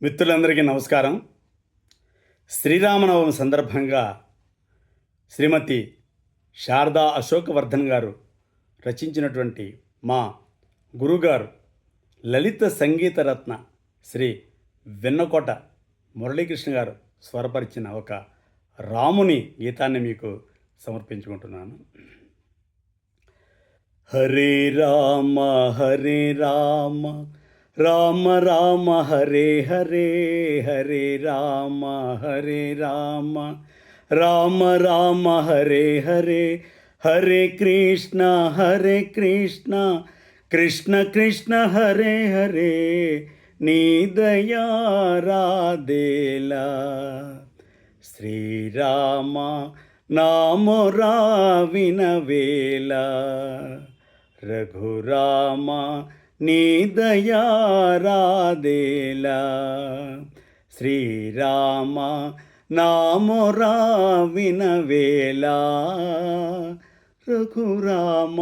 మిత్రులందరికీ నమస్కారం. శ్రీరామనవమి సందర్భంగా శ్రీమతి శారదా అశోకవర్ధన్ గారు రచించినటువంటి మా గురుగారు లలిత సంగీత రత్న శ్రీ వెన్నకోట మురళీకృష్ణ గారు స్వరపరిచిన ఒక రాముని గీతాన్ని మీకు సమర్పించుకుంటున్నాను. హరే రామ హరే రామ రామ రామ హరే హరే, హరే రామ హరే రామ రామ రామ హరే హరే, హరే కృష్ణ కృష్ణ కృష్ణ హరే హరే, నీ దయా రాదేలా. శ్రీరామ నామొరా వినవేలా, రఘురామ నీ దయా రాదేలా. శ్రీరామ నామొరా వినవేలా, రఘురామ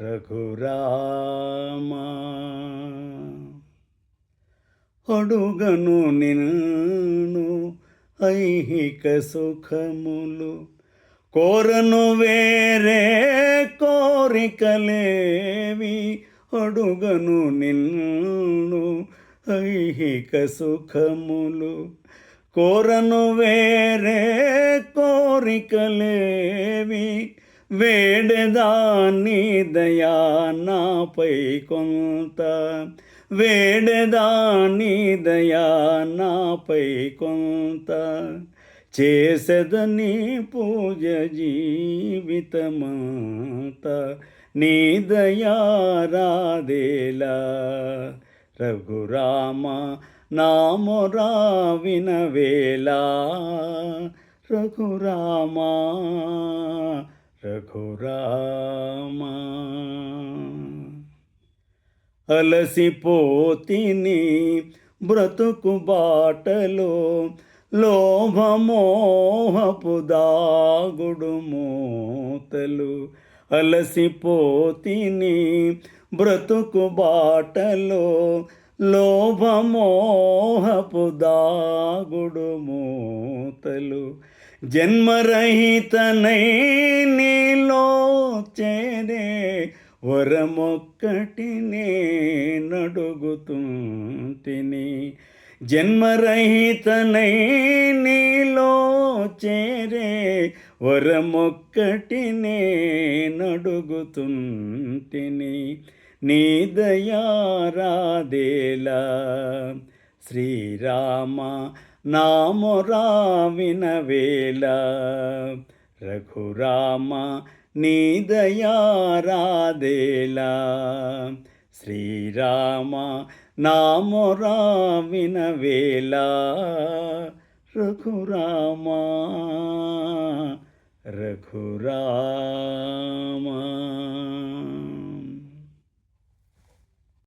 రఘురామ. అడుగను నిన్ను ఐహిక సుఖములు, కోరను వేరే కోరికలేవి. అడుగను నిన్ను ఐహిక సుఖములు, కోరను వేరే కోరికలేవి. వేడదాన్ని దయా నాపై కొంత, వేడదాన్ని దయా నాపై కొంత. చేసదని పూజ జీవితమంత, నీ దయా రాదేలా. రఘురామ నామొరా వినవేలా, రఘురామ రఘురామ. అలసిపోతిని బ్రతుకు బాటలో, లోభమోహపు దాగుడు మూతలు. అలసిపోతిని బ్రతుకు బాటలో, లోభమోహపు దాగుడు మూతలు. జన్మరహితనై నీలో చేరే వరమొక్కటి నేనడుగుతుంటిని. జన్మరహితనై నీలో చేరే వరమొక్కటి నేనడుగుతుంటిని. నీ దయా రాదేలా. శ్రీరామ నామొరా వినవేలా, రఘురామ నీ దయా రాదేలా. శ్రీరామ నామొరా వినవేలా, రఘురామ రఘురామ.